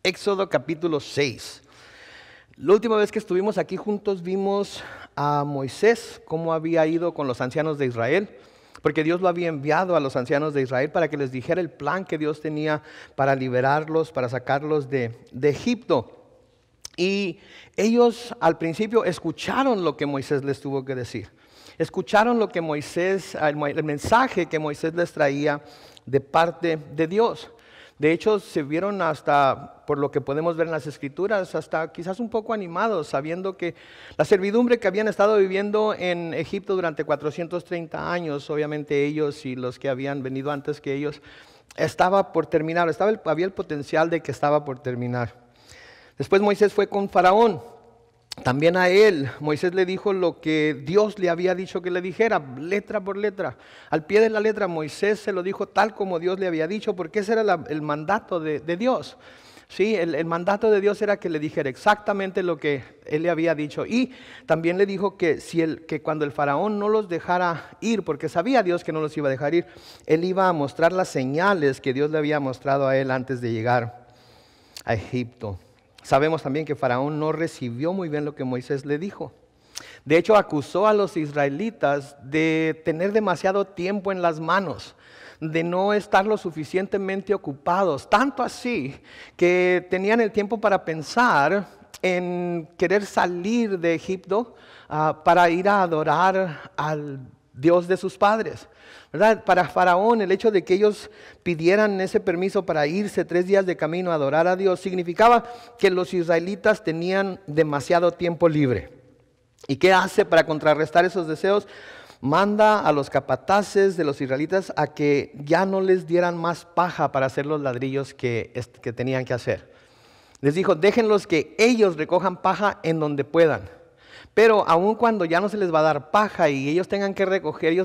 Éxodo capítulo 6. La última vez que estuvimos aquí juntos vimos a Moisés, cómo había ido con los ancianos de Israel, porque Dios lo había enviado a los ancianos de Israel para que les dijera el plan que Dios tenía para liberarlos, para sacarlos de Egipto. Y ellos al principio escucharon lo que Moisés les tuvo que decir. Escucharon lo que el mensaje que Moisés les traía de parte de Dios. De hecho, se vieron hasta, por lo que podemos ver en las Escrituras, hasta quizás un poco animados, sabiendo que la servidumbre que habían estado viviendo en Egipto durante 430 años, obviamente ellos y los que habían venido antes que ellos, estaba por terminar, había el potencial de que estaba por terminar. Después Moisés fue con Faraón. También a él, Moisés le dijo lo que Dios le había dicho que le dijera, letra por letra. Al pie de la letra, Moisés se lo dijo tal como Dios le había dicho, porque ese era el mandato de Dios. Sí, el mandato de Dios era que le dijera exactamente lo que él le había dicho. Y también le dijo que, que cuando el faraón no los dejara ir, porque sabía Dios que no los iba a dejar ir, él iba a mostrar las señales que Dios le había mostrado a él antes de llegar a Egipto. Sabemos también que Faraón no recibió muy bien lo que Moisés le dijo. De hecho, acusó a los israelitas de tener demasiado tiempo en las manos, de no estar lo suficientemente ocupados. Tanto así que tenían el tiempo para pensar en querer salir de Egipto para ir a adorar al Dios de sus padres, ¿verdad? Para Faraón, el hecho de que ellos pidieran ese permiso para irse 3 días de camino a adorar a Dios significaba que los israelitas tenían demasiado tiempo libre. ¿Y qué hace para contrarrestar esos deseos? Manda a los capataces de los israelitas a que ya no les dieran más paja para hacer los ladrillos que tenían que hacer. Les dijo, déjenlos que ellos recojan paja en donde puedan. Pero aun cuando ya no se les va a dar paja y ellos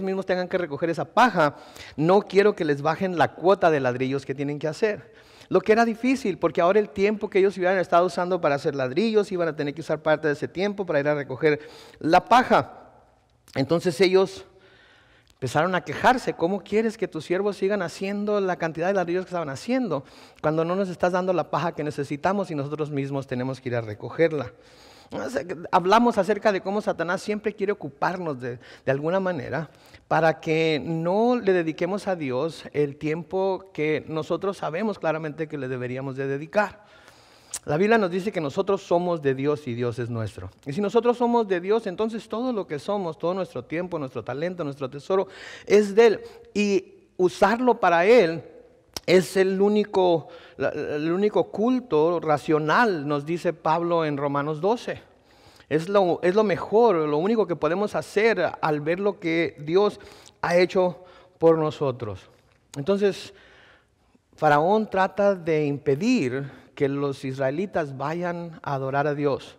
mismos tengan que recoger esa paja, no quiero que les bajen la cuota de ladrillos que tienen que hacer. Lo que era difícil, porque ahora el tiempo que ellos hubieran estado usando para hacer ladrillos, iban a tener que usar parte de ese tiempo para ir a recoger la paja. Entonces ellos empezaron a quejarse, ¿cómo quieres que tus siervos sigan haciendo la cantidad de ladrillos que estaban haciendo cuando no nos estás dando la paja que necesitamos y nosotros mismos tenemos que ir a recogerla? Hablamos acerca de cómo Satanás siempre quiere ocuparnos de alguna manera para que no le dediquemos a Dios el tiempo que nosotros sabemos claramente que le deberíamos de dedicar. La Biblia nos dice que nosotros somos de Dios y Dios es nuestro. Y si nosotros somos de Dios, entonces todo lo que somos, todo nuestro tiempo, nuestro talento, nuestro tesoro es de Él. Y usarlo para Él es el único culto racional, nos dice Pablo en Romanos 12. Es lo mejor, lo único que podemos hacer al ver lo que Dios ha hecho por nosotros. Entonces, Faraón trata de impedir que los israelitas vayan a adorar a Dios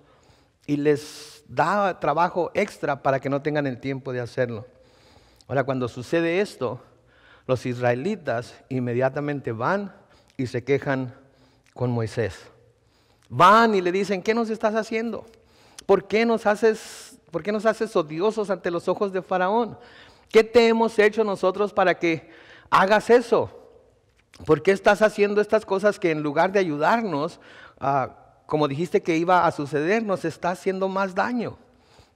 y les da trabajo extra para que no tengan el tiempo de hacerlo. Ahora, cuando sucede esto, los israelitas inmediatamente van y se quejan con Moisés. Van y le dicen, ¿qué nos estás haciendo? ¿Por qué nos haces odiosos ante los ojos de Faraón? ¿Qué te hemos hecho nosotros para que hagas eso? ¿Por qué estás haciendo estas cosas que en lugar de ayudarnos, como dijiste que iba a suceder, nos está haciendo más daño?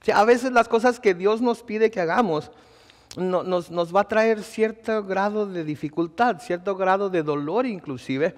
O sea, a veces las cosas que Dios nos pide que hagamos nos va a traer cierto grado de dificultad, cierto grado de dolor inclusive,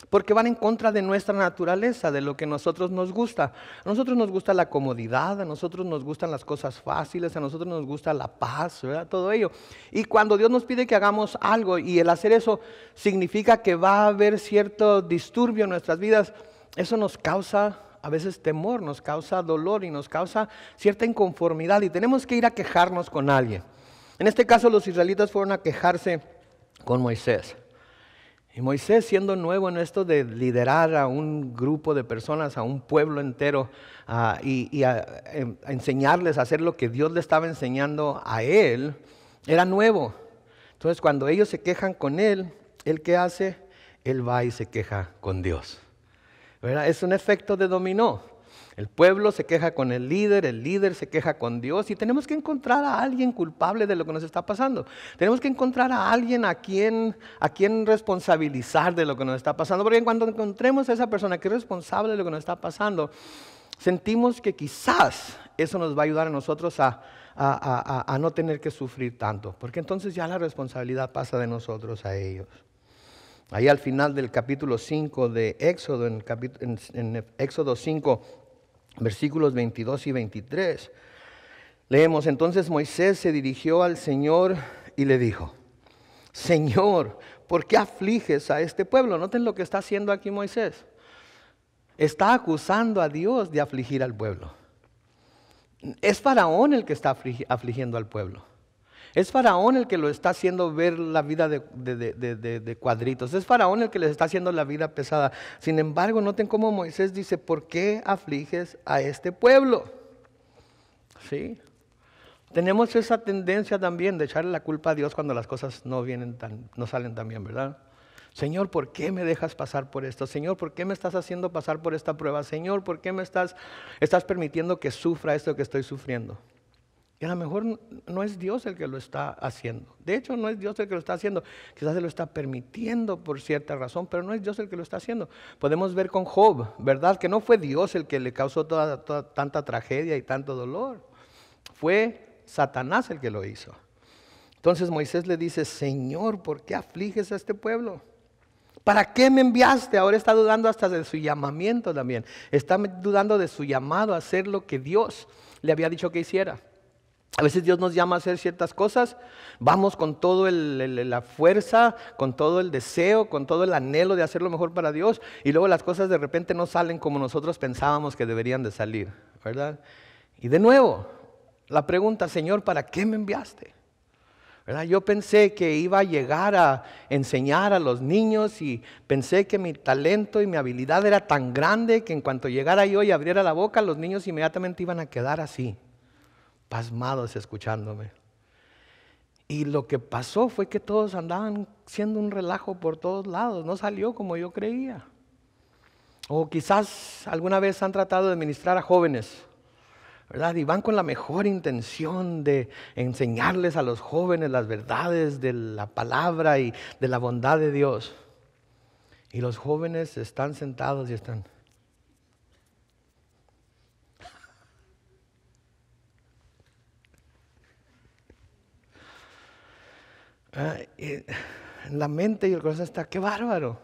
porque van en contra de nuestra naturaleza, de lo que a nosotros nos gusta. A nosotros nos gusta la comodidad, a nosotros nos gustan las cosas fáciles, a nosotros nos gusta la paz, ¿verdad? Todo ello. Y cuando Dios nos pide que hagamos algo y el hacer eso significa que va a haber cierto disturbio en nuestras vidas, eso nos causa a veces temor, nos causa dolor y nos causa cierta inconformidad y tenemos que ir a quejarnos con alguien. En este caso los israelitas fueron a quejarse con Moisés. Y Moisés, siendo nuevo en esto de liderar a un grupo de personas, a un pueblo entero, y a enseñarles a hacer lo que Dios le estaba enseñando a él, era nuevo. Entonces cuando ellos se quejan con él, ¿él qué hace? Él va y se queja con Dios, ¿verdad? Es un efecto de dominó. El pueblo se queja con el líder se queja con Dios y tenemos que encontrar a alguien culpable de lo que nos está pasando. Tenemos que encontrar a alguien a quien responsabilizar de lo que nos está pasando, porque cuando encontremos a esa persona que es responsable de lo que nos está pasando, sentimos que quizás eso nos va a ayudar a nosotros a no tener que sufrir tanto, porque entonces ya la responsabilidad pasa de nosotros a ellos. Ahí al final del capítulo 5 de Éxodo, en Éxodo 5, versículos 22 y 23, leemos: entonces Moisés se dirigió al Señor y le dijo: Señor, ¿por qué afliges a este pueblo? Noten lo que está haciendo aquí Moisés. Está acusando a Dios de afligir al pueblo. Es Faraón el que está afligiendo al pueblo. Es Faraón el que lo está haciendo ver la vida de cuadritos. Es Faraón el que les está haciendo la vida pesada. Sin embargo, noten cómo Moisés dice: ¿por qué afliges a este pueblo? ¿Sí? Tenemos esa tendencia también de echarle la culpa a Dios cuando las cosas no salen tan bien, ¿verdad? Señor, ¿por qué me dejas pasar por esto? Señor, ¿por qué me estás haciendo pasar por esta prueba? Señor, ¿por qué me estás permitiendo que sufra esto que estoy sufriendo? Y a lo mejor no es Dios el que lo está haciendo. De hecho, no es Dios el que lo está haciendo. Quizás se lo está permitiendo por cierta razón, pero no es Dios el que lo está haciendo. Podemos ver con Job, ¿verdad? Que no fue Dios el que le causó toda tanta tragedia y tanto dolor. Fue Satanás el que lo hizo. Entonces Moisés le dice: Señor, ¿por qué afliges a este pueblo? ¿Para qué me enviaste? Ahora está dudando hasta de su llamamiento también. Está dudando de su llamado a hacer lo que Dios le había dicho que hiciera. A veces Dios nos llama a hacer ciertas cosas, vamos con toda la fuerza, con todo el deseo, con todo el anhelo de hacer lo mejor para Dios, y luego las cosas de repente no salen como nosotros pensábamos que deberían de salir, ¿verdad? Y de nuevo, la pregunta: Señor, ¿para qué me enviaste? ¿Verdad? Yo pensé que iba a llegar a enseñar a los niños y pensé que mi talento y mi habilidad era tan grande que en cuanto llegara yo y abriera la boca, los niños inmediatamente iban a quedar así, pasmados escuchándome. Y lo que pasó fue que todos andaban siendo un relajo por todos lados. No salió como yo creía. O quizás alguna vez han tratado de ministrar a jóvenes, ¿verdad? Y van con la mejor intención de enseñarles a los jóvenes las verdades de la palabra y de la bondad de Dios. Y los jóvenes están sentados y están... en la mente y el corazón está: ¡qué bárbaro!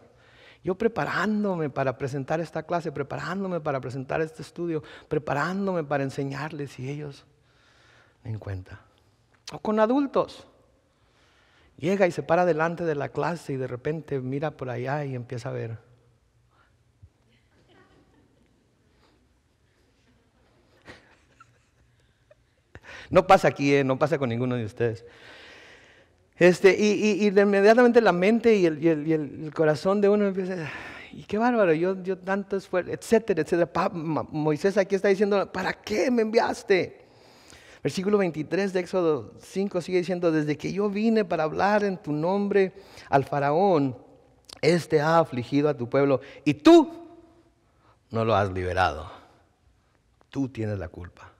Yo preparándome para presentar esta clase, preparándome para presentar este estudio, preparándome para enseñarles, y ellos no en cuenta. O con adultos. Llega y se para delante de la clase y de repente mira por allá y empieza a ver. No pasa aquí, no pasa con ninguno de ustedes. Y de inmediatamente la mente y el corazón de uno empieza: y qué bárbaro, yo tanto esfuerzo, etcétera, etcétera. Moisés aquí está diciendo: ¿para qué me enviaste? Versículo 23 de Éxodo 5 sigue diciendo: desde que yo vine para hablar en tu nombre al faraón, este ha afligido a tu pueblo y tú no lo has liberado. Tú tienes la culpa.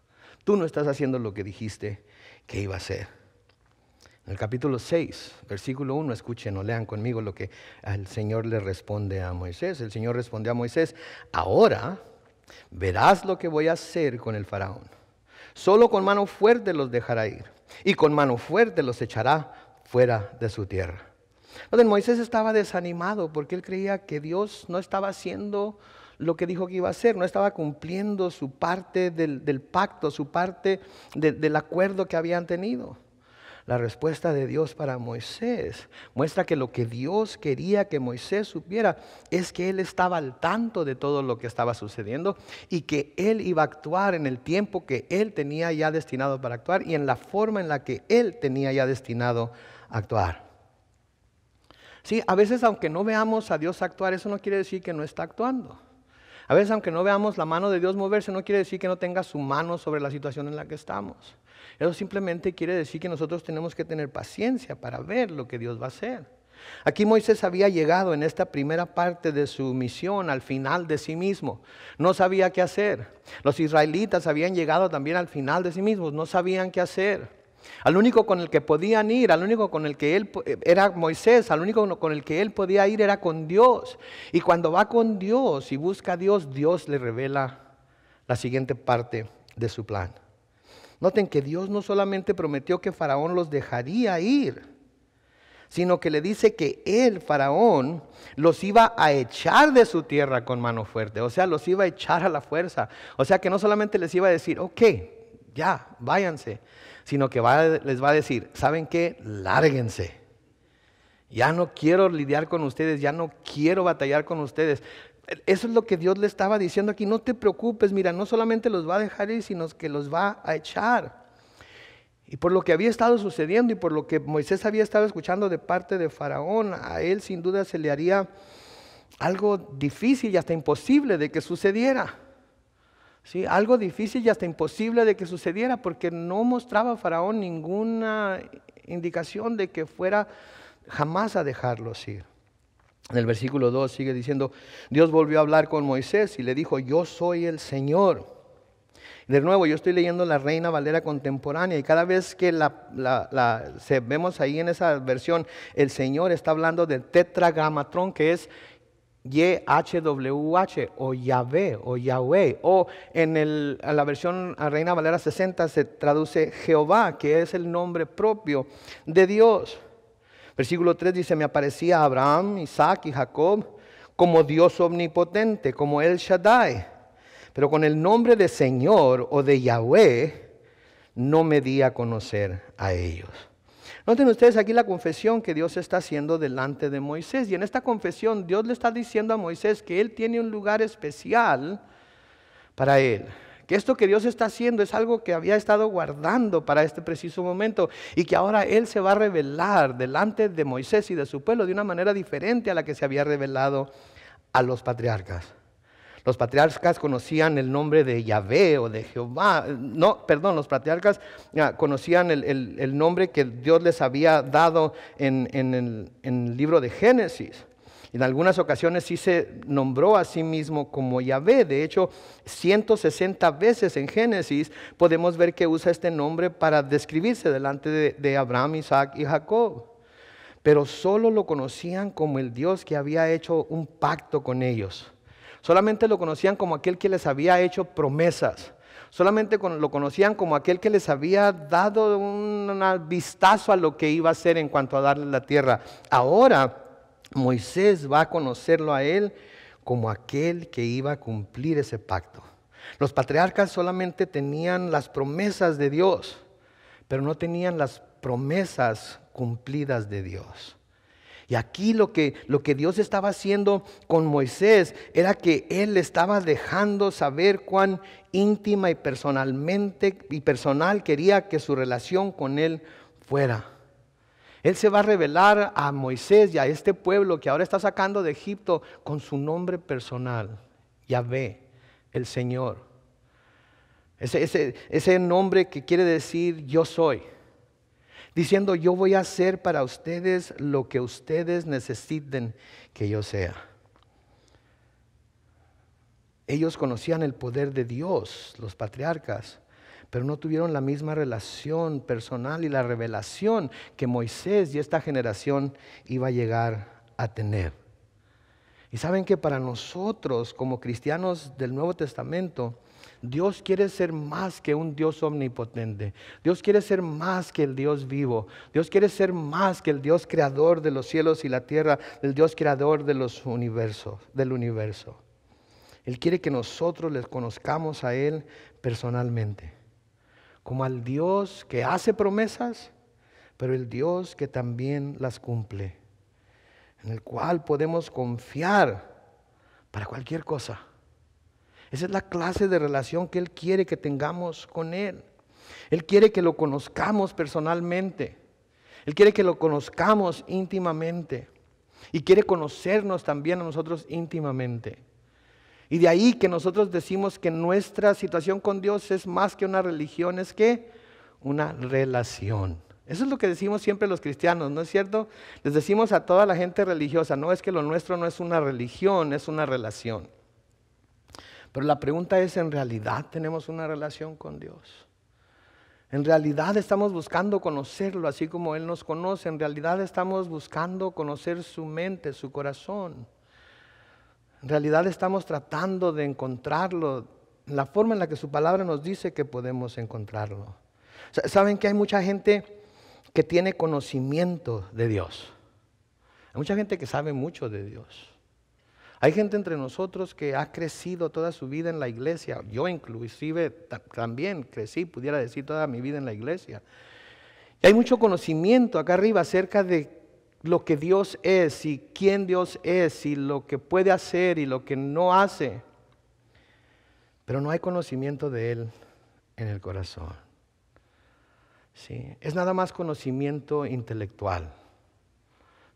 Tú no estás haciendo lo que dijiste que iba a hacer. En el capítulo 6, versículo 1, escuchen o lean conmigo lo que el Señor le responde a Moisés. El Señor respondió a Moisés: ahora verás lo que voy a hacer con el faraón. Solo con mano fuerte los dejará ir, y con mano fuerte los echará fuera de su tierra. Entonces Moisés estaba desanimado porque él creía que Dios no estaba haciendo lo que dijo que iba a hacer, no estaba cumpliendo su parte del pacto, su parte del acuerdo que habían tenido. La respuesta de Dios para Moisés muestra que lo que Dios quería que Moisés supiera es que él estaba al tanto de todo lo que estaba sucediendo y que él iba a actuar en el tiempo que él tenía ya destinado para actuar y en la forma en la que él tenía ya destinado a actuar. Sí, a veces aunque no veamos a Dios actuar, eso no quiere decir que no está actuando. A veces aunque no veamos la mano de Dios moverse, no quiere decir que no tenga su mano sobre la situación en la que estamos. Eso simplemente quiere decir que nosotros tenemos que tener paciencia para ver lo que Dios va a hacer. Aquí Moisés había llegado en esta primera parte de su misión al final de sí mismo. No sabía qué hacer. Los israelitas habían llegado también al final de sí mismos. No sabían qué hacer. Al único con el que podían ir, al único con el que él era Moisés, al único con el que él podía ir era con Dios. Y cuando va con Dios y busca a Dios, Dios le revela la siguiente parte de su plan. Noten que Dios no solamente prometió que Faraón los dejaría ir, sino que le dice que él, Faraón, los iba a echar de su tierra con mano fuerte. O sea, los iba a echar a la fuerza. O sea, que no solamente les iba a decir, ok, ya, váyanse, sino que les va a decir, ¿saben qué? Lárguense. Ya no quiero lidiar con ustedes, ya no quiero batallar con ustedes. Eso es lo que Dios le estaba diciendo aquí. No te preocupes, mira, no solamente los va a dejar ir, sino que los va a echar. Y por lo que había estado sucediendo y por lo que Moisés había estado escuchando de parte de Faraón, a él sin duda se le haría algo difícil y hasta imposible de que sucediera. ¿Sí? Algo difícil y hasta imposible de que sucediera, porque no mostraba Faraón ninguna indicación de que fuera jamás a dejarlos ir. En el versículo 2 sigue diciendo, Dios volvió a hablar con Moisés y le dijo, yo soy el Señor. De nuevo, yo estoy leyendo la Reina Valera contemporánea y cada vez que vemos ahí en esa versión, el Señor está hablando del tetragramatrón, que es YHWH o Yahvé o Yahweh, o en la versión Reina Valera 60 se traduce Jehová, que es el nombre propio de Dios. Versículo 3 dice, me aparecía a Abraham, Isaac y Jacob como Dios omnipotente, como El Shaddai. Pero con el nombre de Señor o de Yahweh no me di a conocer a ellos. Noten ustedes aquí la confesión que Dios está haciendo delante de Moisés. Y en esta confesión Dios le está diciendo a Moisés que él tiene un lugar especial para él. Que esto que Dios está haciendo es algo que había estado guardando para este preciso momento. Y que ahora él se va a revelar delante de Moisés y de su pueblo de una manera diferente a la que se había revelado a los patriarcas. Los patriarcas conocían el nombre de Yahvé o de Jehová. Los patriarcas conocían el nombre que Dios les había dado en el libro de Génesis. En algunas ocasiones sí se nombró a sí mismo como Yahvé. De hecho, 160 veces en Génesis podemos ver que usa este nombre para describirse delante de Abraham, Isaac y Jacob. Pero solo lo conocían como el Dios que había hecho un pacto con ellos. Solamente lo conocían como aquel que les había hecho promesas. Solamente lo conocían como aquel que les había dado un vistazo a lo que iba a hacer en cuanto a darles la tierra. Ahora Moisés va a conocerlo a él como aquel que iba a cumplir ese pacto. Los patriarcas solamente tenían las promesas de Dios, pero no tenían las promesas cumplidas de Dios. Y aquí lo que Dios estaba haciendo con Moisés era que Él le estaba dejando saber cuán íntima y personal quería que su relación con Él fuera. Él se va a revelar a Moisés y a este pueblo que ahora está sacando de Egipto con su nombre personal, Yahvé, el Señor. Ese nombre que quiere decir yo soy. Diciendo, yo voy a hacer para ustedes lo que ustedes necesiten que yo sea. Ellos conocían el poder de Dios, los patriarcas, pero no tuvieron la misma relación personal y la revelación que Moisés y esta generación iba a llegar a tener. Y saben que para nosotros como cristianos del Nuevo Testamento, Dios quiere ser más que un Dios omnipotente. Dios quiere ser más que el Dios vivo. Dios quiere ser más que el Dios creador de los cielos y la tierra, el Dios creador del universo. Él quiere que nosotros les conozcamos a Él personalmente, como al Dios que hace promesas, pero el Dios que también las cumple, en el cual podemos confiar para cualquier cosa. Esa es la clase de relación que Él quiere que tengamos con Él. Él quiere que lo conozcamos personalmente. Él quiere que lo conozcamos íntimamente. Y quiere conocernos también a nosotros íntimamente. Y de ahí que nosotros decimos que nuestra situación con Dios es más que una religión, es que una relación. Eso es lo que decimos siempre los cristianos, ¿no es cierto? Les decimos a toda la gente religiosa, no, es que lo nuestro no es una religión, es una relación. Pero la pregunta es, ¿en realidad tenemos una relación con Dios? ¿En realidad estamos buscando conocerlo así como Él nos conoce? ¿En realidad estamos buscando conocer su mente, su corazón? ¿En realidad estamos tratando de encontrarlo en la forma en la que su palabra nos dice que podemos encontrarlo? ¿Saben que hay mucha gente que tiene conocimiento de Dios? Hay mucha gente que sabe mucho de Dios. Hay gente entre nosotros que ha crecido toda su vida en la iglesia. Yo inclusive también crecí, pudiera decir, toda mi vida en la iglesia. Y hay mucho conocimiento acá arriba acerca de lo que Dios es y quién Dios es y lo que puede hacer y lo que no hace. Pero no hay conocimiento de Él en el corazón. Sí, es nada más conocimiento intelectual.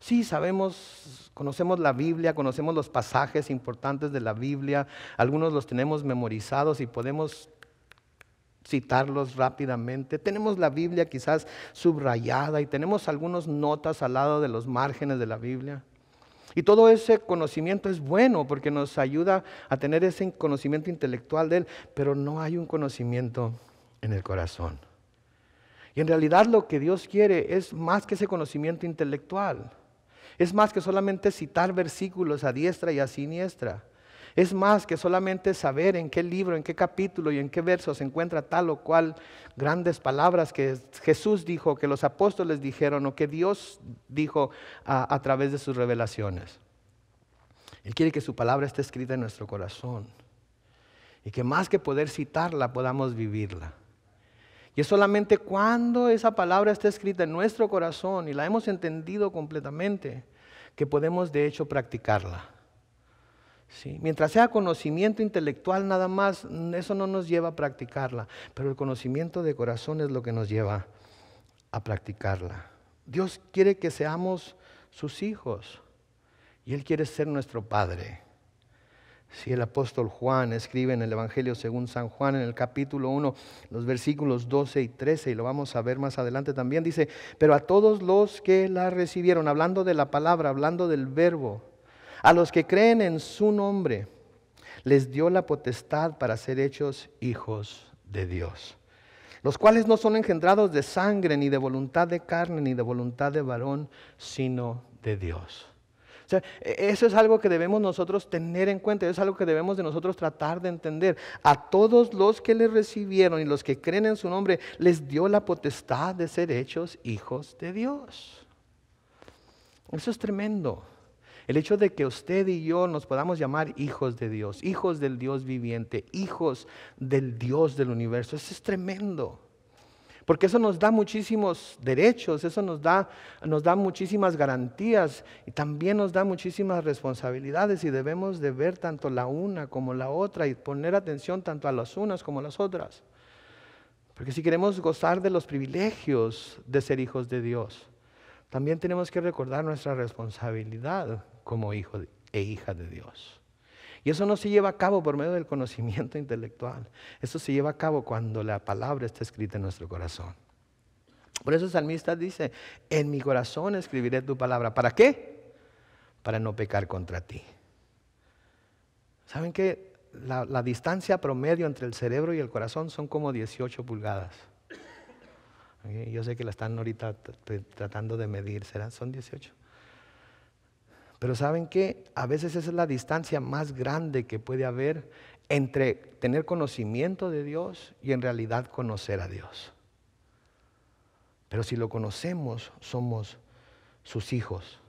Sí, sabemos, conocemos la Biblia, conocemos los pasajes importantes de la Biblia, algunos los tenemos memorizados y podemos citarlos rápidamente. Tenemos la Biblia quizás subrayada y tenemos algunas notas al lado de los márgenes de la Biblia. Y todo ese conocimiento es bueno porque nos ayuda a tener ese conocimiento intelectual de Él, pero no hay un conocimiento en el corazón. Y en realidad lo que Dios quiere es más que ese conocimiento intelectual. Es más que solamente citar versículos a diestra y a siniestra. Es más que solamente saber en qué libro, en qué capítulo y en qué verso se encuentra tal o cual grandes palabras que Jesús dijo, que los apóstoles dijeron o que Dios dijo a través de sus revelaciones. Él quiere que su palabra esté escrita en nuestro corazón y que más que poder citarla podamos vivirla. Y es solamente cuando esa palabra está escrita en nuestro corazón y la hemos entendido completamente que podemos de hecho practicarla. ¿Sí? Mientras sea conocimiento intelectual nada más, eso no nos lleva a practicarla, pero el conocimiento de corazón es lo que nos lleva a practicarla. Dios quiere que seamos sus hijos y Él quiere ser nuestro Padre. Si el apóstol Juan escribe en el Evangelio según San Juan en el capítulo 1, los versículos 12 y 13, y lo vamos a ver más adelante también, dice, pero a todos los que la recibieron, hablando de la palabra, hablando del verbo, a los que creen en su nombre, les dio la potestad para ser hechos hijos de Dios, los cuales no son engendrados de sangre, ni de voluntad de carne, ni de voluntad de varón, sino de Dios. O sea, eso es algo que debemos nosotros tener en cuenta, es algo que debemos de nosotros tratar de entender. A todos los que le recibieron y los que creen en su nombre, les dio la potestad de ser hechos hijos de Dios. Eso es tremendo. El hecho de que usted y yo nos podamos llamar hijos de Dios, hijos del Dios viviente, hijos del Dios del universo, eso es tremendo. Porque eso nos da muchísimos derechos, eso nos da muchísimas garantías y también nos da muchísimas responsabilidades y debemos de ver tanto la una como la otra y poner atención tanto a las unas como a las otras. Porque si queremos gozar de los privilegios de ser hijos de Dios, también tenemos que recordar nuestra responsabilidad como hijo e hija de Dios. Y eso no se lleva a cabo por medio del conocimiento intelectual. Eso se lleva a cabo cuando la palabra está escrita en nuestro corazón. Por eso el salmista dice, en mi corazón escribiré tu palabra. ¿Para qué? Para no pecar contra ti. ¿Saben qué? La distancia promedio entre el cerebro y el corazón son como 18 pulgadas. Okay, yo sé que la están ahorita tratando de medir, ¿será? ¿Son 18? Pero ¿saben qué? A veces esa es la distancia más grande que puede haber entre tener conocimiento de Dios y en realidad conocer a Dios. Pero si lo conocemos, somos sus hijos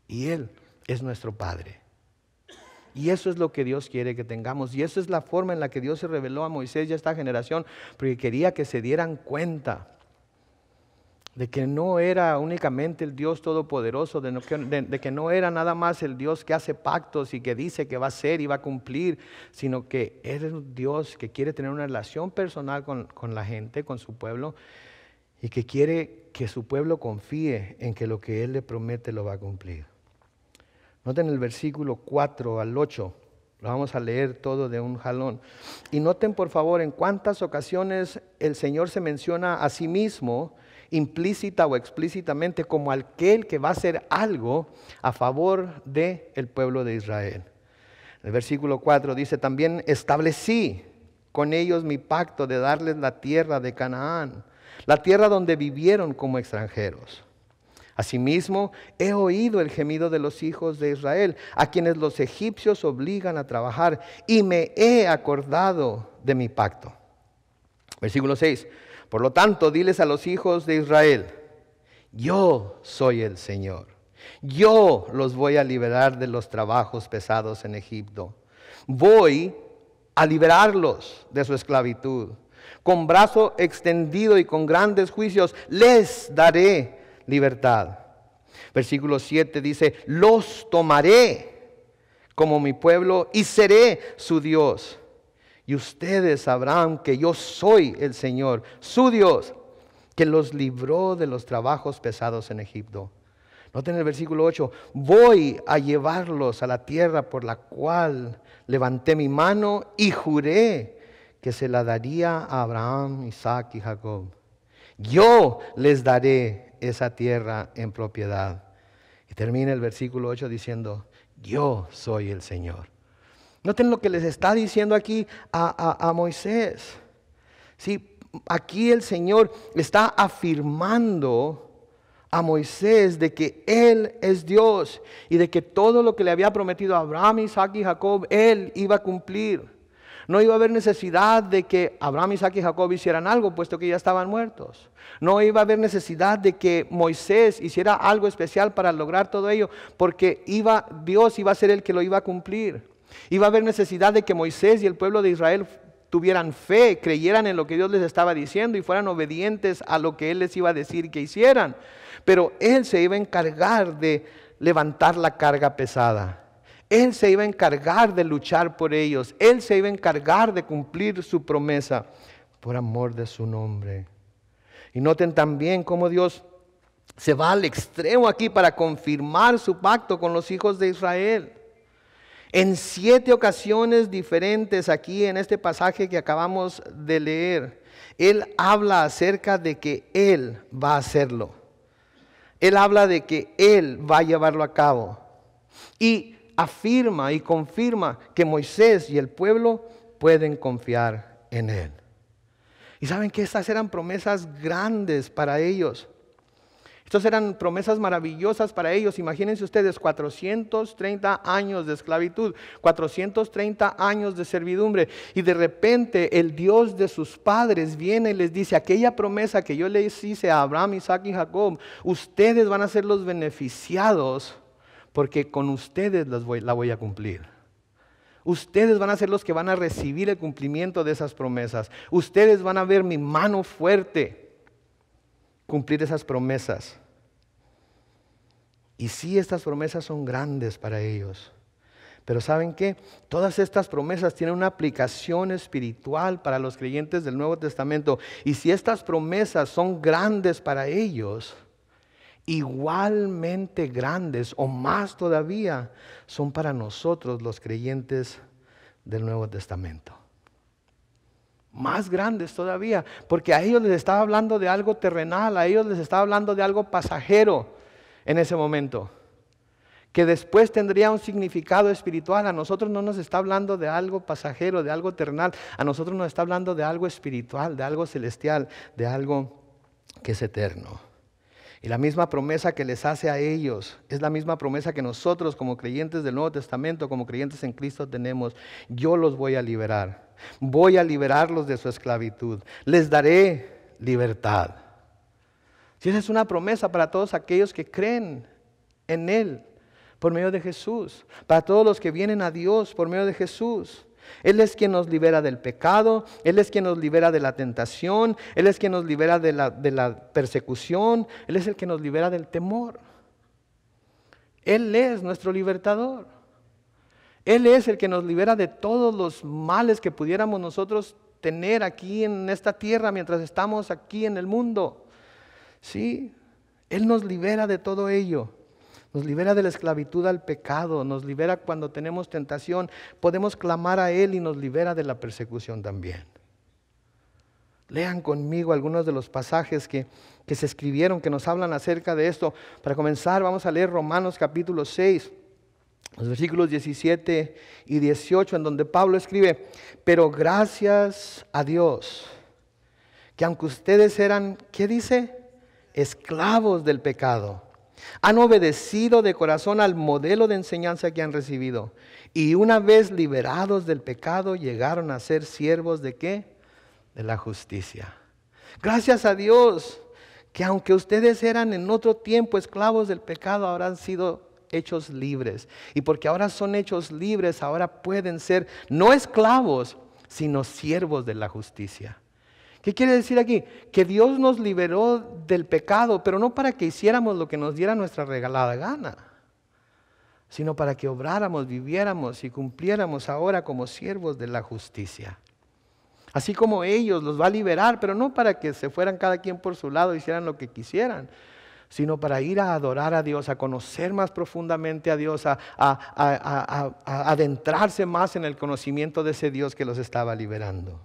y Él es nuestro Padre. Y eso es lo que Dios quiere que tengamos. Y esa es la forma en la que Dios se reveló a Moisés y a esta generación, porque quería que se dieran cuenta de que no era únicamente el Dios todopoderoso, de que no era nada más el Dios que hace pactos y que dice que va a hacer y va a cumplir, sino que es un Dios que quiere tener una relación personal con la gente, con su pueblo, y que quiere que su pueblo confíe en que lo que Él le promete lo va a cumplir. Noten el versículo 4 al 8, lo vamos a leer todo de un jalón. Y noten por favor en cuántas ocasiones el Señor se menciona a sí mismo implícita o explícitamente como aquel que va a hacer algo a favor del pueblo de Israel. El versículo 4 dice, también establecí con ellos mi pacto de darles la tierra de Canaán, la tierra donde vivieron como extranjeros. Asimismo, he oído el gemido de los hijos de Israel, a quienes los egipcios obligan a trabajar, y me he acordado de mi pacto. Versículo 6. Por lo tanto, diles a los hijos de Israel, yo soy el Señor. Yo los voy a liberar de los trabajos pesados en Egipto. Voy a liberarlos de su esclavitud. Con brazo extendido y con grandes juicios les daré libertad. Versículo 7 dice, los tomaré como mi pueblo y seré su Dios. Y ustedes sabrán que yo soy el Señor, su Dios, que los libró de los trabajos pesados en Egipto. Noten el versículo 8, voy a llevarlos a la tierra por la cual levanté mi mano y juré que se la daría a Abraham, Isaac y Jacob. Yo les daré esa tierra en propiedad. Y termina el versículo 8 diciendo, yo soy el Señor. Noten lo que les está diciendo aquí a Moisés. Sí, aquí el Señor está afirmando a Moisés de que Él es Dios y de que todo lo que le había prometido a Abraham, Isaac y Jacob, Él iba a cumplir. No iba a haber necesidad de que Abraham, Isaac y Jacob hicieran algo, puesto que ya estaban muertos. No iba a haber necesidad de que Moisés hiciera algo especial para lograr todo ello, porque Dios iba a ser el que lo iba a cumplir. Iba a haber necesidad de que Moisés y el pueblo de Israel tuvieran fe, creyeran en lo que Dios les estaba diciendo y fueran obedientes a lo que Él les iba a decir que hicieran. Pero Él se iba a encargar de levantar la carga pesada. Él se iba a encargar de luchar por ellos. Él se iba a encargar de cumplir su promesa por amor de su nombre. Y noten también cómo Dios se va al extremo aquí para confirmar su pacto con los hijos de Israel. En 7 ocasiones diferentes aquí en este pasaje que acabamos de leer, Él habla acerca de que Él va a hacerlo. Él habla de que Él va a llevarlo a cabo. Y afirma y confirma que Moisés y el pueblo pueden confiar en Él. Y saben que estas eran promesas grandes para ellos. Estas eran promesas maravillosas para ellos. Imagínense ustedes 430 años de esclavitud, 430 años de servidumbre. Y de repente el Dios de sus padres viene y les dice, aquella promesa que yo les hice a Abraham, Isaac y Jacob, ustedes van a ser los beneficiados porque con ustedes la voy a cumplir. Ustedes van a ser los que van a recibir el cumplimiento de esas promesas. Ustedes van a ver mi mano fuerte cumplir esas promesas. Y sí, estas promesas son grandes para ellos. Pero ¿saben qué? Todas estas promesas tienen una aplicación espiritual para los creyentes del Nuevo Testamento. Y si estas promesas son grandes para ellos, igualmente grandes o más todavía son para nosotros los creyentes del Nuevo Testamento. Más grandes todavía, porque a ellos les estaba hablando de algo terrenal, a ellos les estaba hablando de algo pasajero en ese momento, que después tendría un significado espiritual. A nosotros no nos está hablando de algo pasajero, de algo terrenal, a nosotros nos está hablando de algo espiritual, de algo celestial, de algo que es eterno. Y la misma promesa que les hace a ellos es la misma promesa que nosotros como creyentes del Nuevo Testamento, como creyentes en Cristo tenemos. Yo los voy a liberar. Voy a liberarlos de su esclavitud. Les daré libertad. Si esa es una promesa para todos aquellos que creen en Él por medio de Jesús. Para todos los que vienen a Dios por medio de Jesús. Él es quien nos libera del pecado, Él es quien nos libera de la tentación, Él es quien nos libera de la persecución, Él es el que nos libera del temor. Él es nuestro libertador. Él es el que nos libera de todos los males que pudiéramos nosotros tener aquí en esta tierra mientras estamos aquí en el mundo. Sí, Él nos libera de todo ello. Nos libera de la esclavitud al pecado, nos libera cuando tenemos tentación. Podemos clamar a Él y nos libera de la persecución también. Lean conmigo algunos de los pasajes que se escribieron, que nos hablan acerca de esto. Para comenzar, vamos a leer Romanos capítulo 6, los versículos 17 y 18, en donde Pablo escribe: pero gracias a Dios, que aunque ustedes eran, ¿qué dice? Esclavos del pecado, han obedecido de corazón al modelo de enseñanza que han recibido. Y una vez liberados del pecado, llegaron a ser siervos ¿de qué? De la justicia. Gracias a Dios, que aunque ustedes eran en otro tiempo esclavos del pecado, ahora han sido hechos libres. Y porque ahora son hechos libres, ahora pueden ser no esclavos, sino siervos de la justicia. ¿Qué quiere decir aquí? Que Dios nos liberó del pecado, pero no para que hiciéramos lo que nos diera nuestra regalada gana, sino para que obráramos, viviéramos y cumpliéramos ahora como siervos de la justicia. Así como ellos los va a liberar, pero no para que se fueran cada quien por su lado y hicieran lo que quisieran, sino para ir a adorar a Dios, a conocer más profundamente a Dios, a adentrarse más en el conocimiento de ese Dios que los estaba liberando.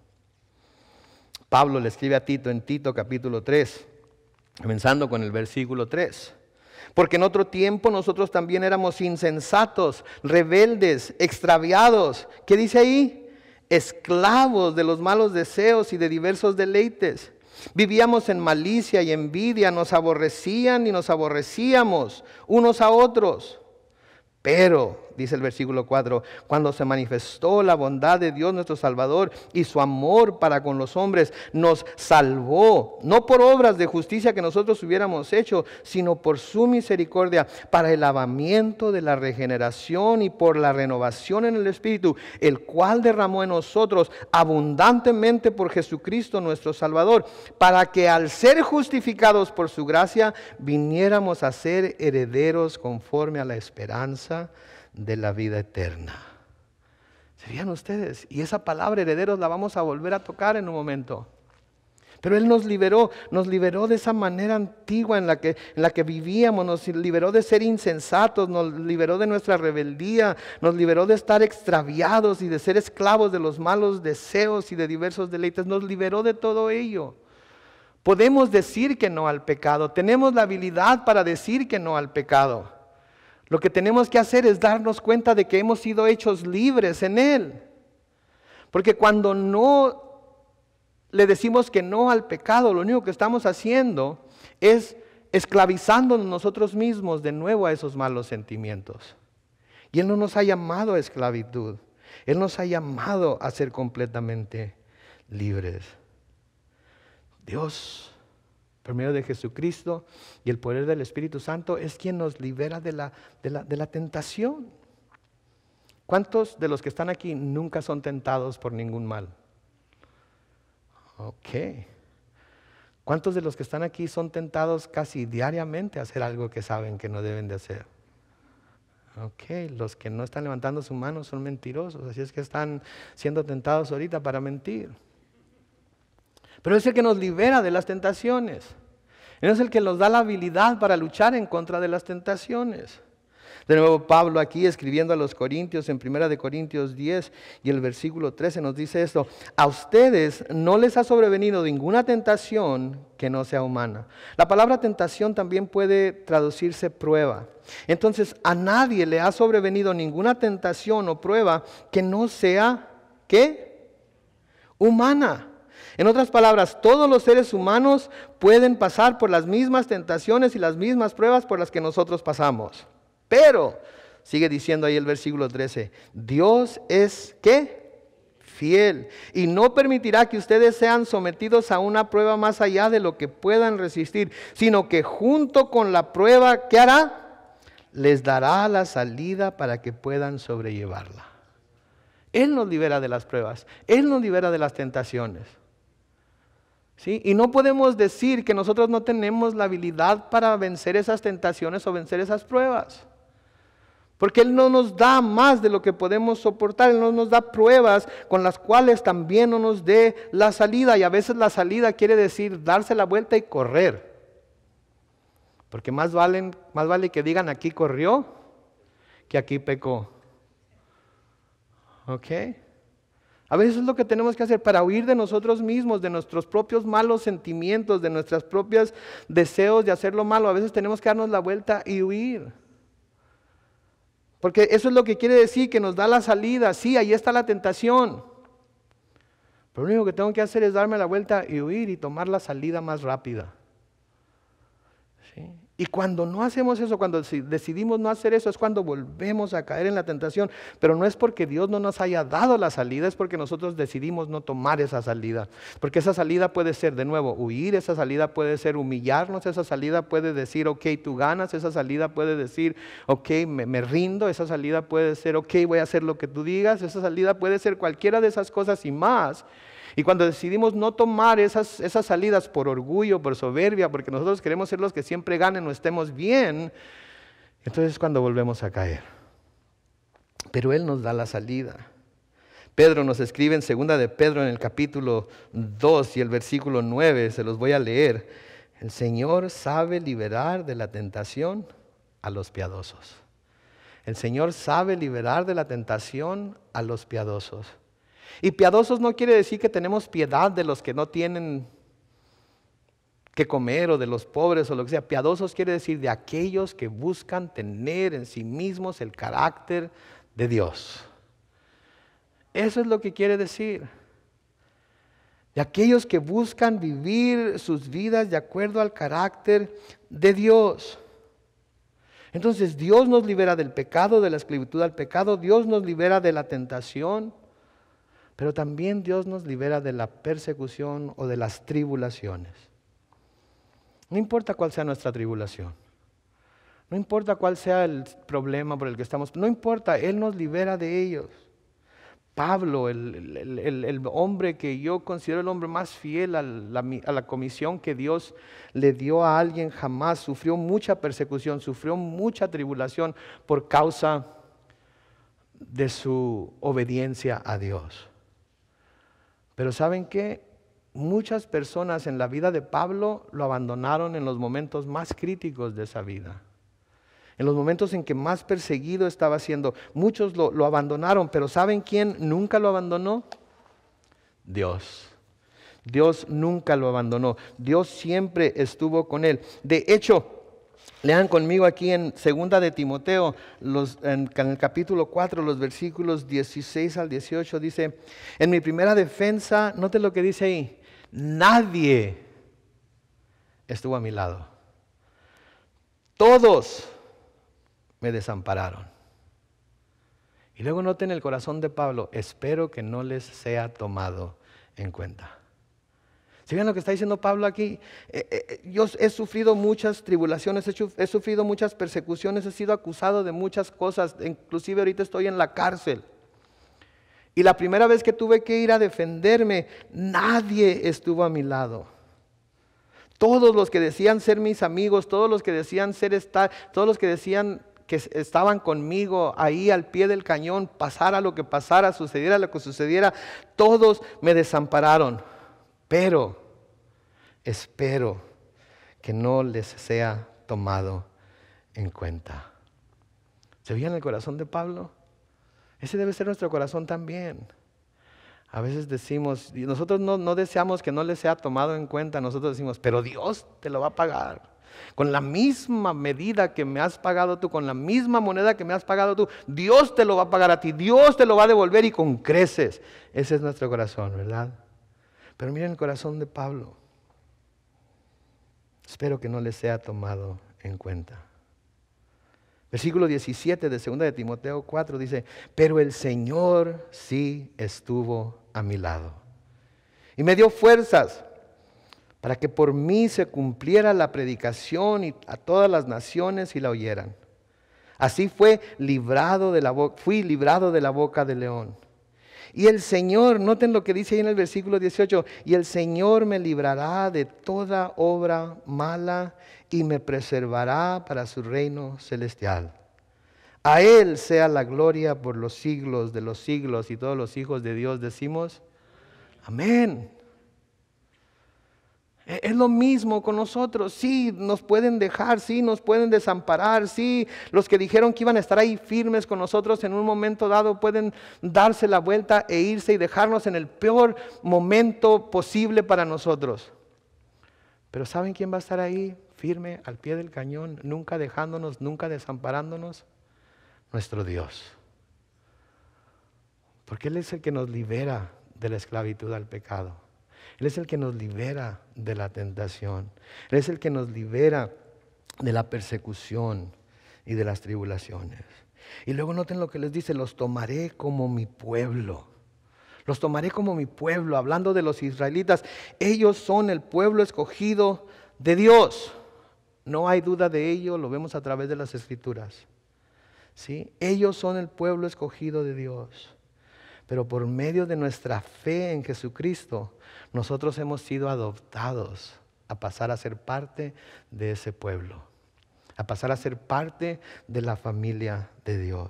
Pablo le escribe a Tito en Tito capítulo 3, comenzando con el versículo 3. Porque en otro tiempo nosotros también éramos insensatos, rebeldes, extraviados. ¿Qué dice ahí? Esclavos de los malos deseos y de diversos deleites. Vivíamos en malicia y envidia, nos aborrecían y nos aborrecíamos unos a otros. Pero, dice el versículo 4, cuando se manifestó la bondad de Dios nuestro Salvador y su amor para con los hombres, nos salvó, no por obras de justicia que nosotros hubiéramos hecho, sino por su misericordia, para el lavamiento de la regeneración y por la renovación en el Espíritu, el cual derramó en nosotros abundantemente por Jesucristo nuestro Salvador, para que al ser justificados por su gracia, viniéramos a ser herederos conforme a la esperanza de la vida eterna. ¿Serían ustedes? Y esa palabra herederos la vamos a volver a tocar en un momento. Pero Él nos liberó de esa manera antigua en la que vivíamos, nos liberó de ser insensatos, nos liberó de nuestra rebeldía, nos liberó de estar extraviados y de ser esclavos de los malos deseos y de diversos deleites, nos liberó de todo ello. Podemos decir que no al pecado, tenemos la habilidad para decir que no al pecado. Lo que tenemos que hacer es darnos cuenta de que hemos sido hechos libres en Él. Porque cuando no le decimos que no al pecado, lo único que estamos haciendo es esclavizándonos nosotros mismos de nuevo a esos malos sentimientos. Y Él no nos ha llamado a esclavitud. Él nos ha llamado a ser completamente libres. Dios, por medio de Jesucristo y el poder del Espíritu Santo, es quien nos libera de la tentación. ¿Cuántos de los que están aquí nunca son tentados por ningún mal? Ok. ¿Cuántos de los que están aquí son tentados casi diariamente a hacer algo que saben que no deben de hacer? Ok, los que no están levantando su mano son mentirosos, así es que están siendo tentados ahorita para mentir. Pero es el que nos libera de las tentaciones. Él es el que nos da la habilidad para luchar en contra de las tentaciones. De nuevo Pablo aquí escribiendo a los Corintios en 1 Corintios 10 y el versículo 13 nos dice esto: a ustedes no les ha sobrevenido ninguna tentación que no sea humana. La palabra tentación también puede traducirse prueba. Entonces a nadie le ha sobrevenido ninguna tentación o prueba que no sea, ¿qué? Humana. En otras palabras, todos los seres humanos pueden pasar por las mismas tentaciones y las mismas pruebas por las que nosotros pasamos. Pero, sigue diciendo ahí el versículo 13, Dios es, ¿qué? Fiel. Y no permitirá que ustedes sean sometidos a una prueba más allá de lo que puedan resistir, sino que junto con la prueba, ¿qué hará? Les dará la salida para que puedan sobrellevarla. Él nos libera de las pruebas. Él nos libera de las tentaciones. ¿Sí? Y no podemos decir que nosotros no tenemos la habilidad para vencer esas tentaciones o vencer esas pruebas. Porque Él no nos da más de lo que podemos soportar. Él no nos da pruebas con las cuales también no nos dé la salida. Y a veces la salida quiere decir darse la vuelta y correr. Porque más vale que digan aquí corrió que aquí pecó. ¿Ok? A veces es lo que tenemos que hacer para huir de nosotros mismos, de nuestros propios malos sentimientos, de nuestros propios deseos de hacer lo malo. A veces tenemos que darnos la vuelta y huir. Porque eso es lo que quiere decir, que nos da la salida. Sí, ahí está la tentación. Pero lo único que tengo que hacer es darme la vuelta y huir y tomar la salida más rápida. ¿Sí? Y cuando no hacemos eso, cuando decidimos no hacer eso, es cuando volvemos a caer en la tentación. Pero no es porque Dios no nos haya dado la salida, es porque nosotros decidimos no tomar esa salida. Porque esa salida puede ser, de nuevo, huir, esa salida puede ser humillarnos, esa salida puede decir, ok, tú ganas, esa salida puede decir, ok, me rindo, esa salida puede ser, ok, voy a hacer lo que tú digas, esa salida puede ser cualquiera de esas cosas y más. Y cuando decidimos no tomar esas salidas por orgullo, por soberbia, porque nosotros queremos ser los que siempre ganen o estemos bien, entonces es cuando volvemos a caer. Pero Él nos da la salida. Pedro nos escribe en 2 de Pedro en el capítulo 2 y el versículo 9, se los voy a leer. El Señor sabe liberar de la tentación a los piadosos. El Señor sabe liberar de la tentación a los piadosos. Y piadosos no quiere decir que tenemos piedad de los que no tienen que comer o de los pobres o lo que sea. Piadosos quiere decir de aquellos que buscan tener en sí mismos el carácter de Dios. Eso es lo que quiere decir. De aquellos que buscan vivir sus vidas de acuerdo al carácter de Dios. Entonces Dios nos libera del pecado, de la esclavitud al pecado. Dios nos libera de la tentación. Pero también Dios nos libera de la persecución o de las tribulaciones. No importa cuál sea nuestra tribulación. No importa cuál sea el problema por el que estamos. No importa, Él nos libera de ellos. Pablo, el hombre que yo considero el hombre más fiel a la comisión que Dios le dio a alguien jamás, sufrió mucha persecución, sufrió mucha tribulación por causa de su obediencia a Dios. Pero ¿saben qué? Muchas personas en la vida de Pablo lo abandonaron en los momentos más críticos de esa vida. En los momentos en que más perseguido estaba siendo. Muchos lo abandonaron, pero ¿saben quién nunca lo abandonó? Dios. Dios nunca lo abandonó. Dios siempre estuvo con él. De hecho, lean conmigo aquí en 2 de Timoteo, en el capítulo 4, los versículos 16 al 18, dice, en mi primera defensa, noten lo que dice ahí, nadie estuvo a mi lado. Todos me desampararon. Y luego noten el corazón de Pablo, espero que no les sea tomado en cuenta. ¿Sí ven lo que está diciendo Pablo aquí? Yo he sufrido muchas tribulaciones, he sufrido muchas persecuciones, he sido acusado de muchas cosas, inclusive ahorita estoy en la cárcel. Y la primera vez que tuve que ir a defenderme, nadie estuvo a mi lado. Todos los que decían ser mis amigos, todos los que decían todos los que decían que estaban conmigo ahí al pie del cañón, pasara lo que pasara, sucediera lo que sucediera, todos me desampararon. Pero espero que no les sea tomado en cuenta. ¿Se fijan el corazón de Pablo? Ese debe ser nuestro corazón también. A veces decimos, y nosotros no deseamos que no les sea tomado en cuenta, nosotros decimos, pero Dios te lo va a pagar. Con la misma medida que me has pagado tú, con la misma moneda que me has pagado tú, Dios te lo va a pagar a ti, Dios te lo va a devolver y con creces. Ese es nuestro corazón, ¿verdad? Pero miren el corazón de Pablo. Espero que no les sea tomado en cuenta. Versículo 17 de 2 de Timoteo 4 dice, pero el Señor sí estuvo a mi lado y me dio fuerzas para que por mí se cumpliera la predicación y a todas las naciones y la oyeran. Así fui librado de la boca del león. Y el Señor, noten lo que dice ahí en el versículo 18, y el Señor me librará de toda obra mala y me preservará para su reino celestial. A Él sea la gloria por los siglos de los siglos, y todos los hijos de Dios decimos, amén. Es lo mismo con nosotros. Sí, nos pueden dejar, sí, nos pueden desamparar, sí. Los que dijeron que iban a estar ahí firmes con nosotros en un momento dado pueden darse la vuelta e irse y dejarnos en el peor momento posible para nosotros. Pero ¿saben quién va a estar ahí firme al pie del cañón, nunca dejándonos, nunca desamparándonos? Nuestro Dios. Porque Él es el que nos libera de la esclavitud al pecado. Él es el que nos libera de la tentación. Él es el que nos libera de la persecución y de las tribulaciones. Y luego noten lo que les dice: los tomaré como mi pueblo. Los tomaré como mi pueblo, hablando de los israelitas. Ellos son el pueblo escogido de Dios. No hay duda de ello, lo vemos a través de las Escrituras. ¿Sí? Ellos son el pueblo escogido de Dios. Pero por medio de nuestra fe en Jesucristo, nosotros hemos sido adoptados a pasar a ser parte de ese pueblo, a pasar a ser parte de la familia de Dios.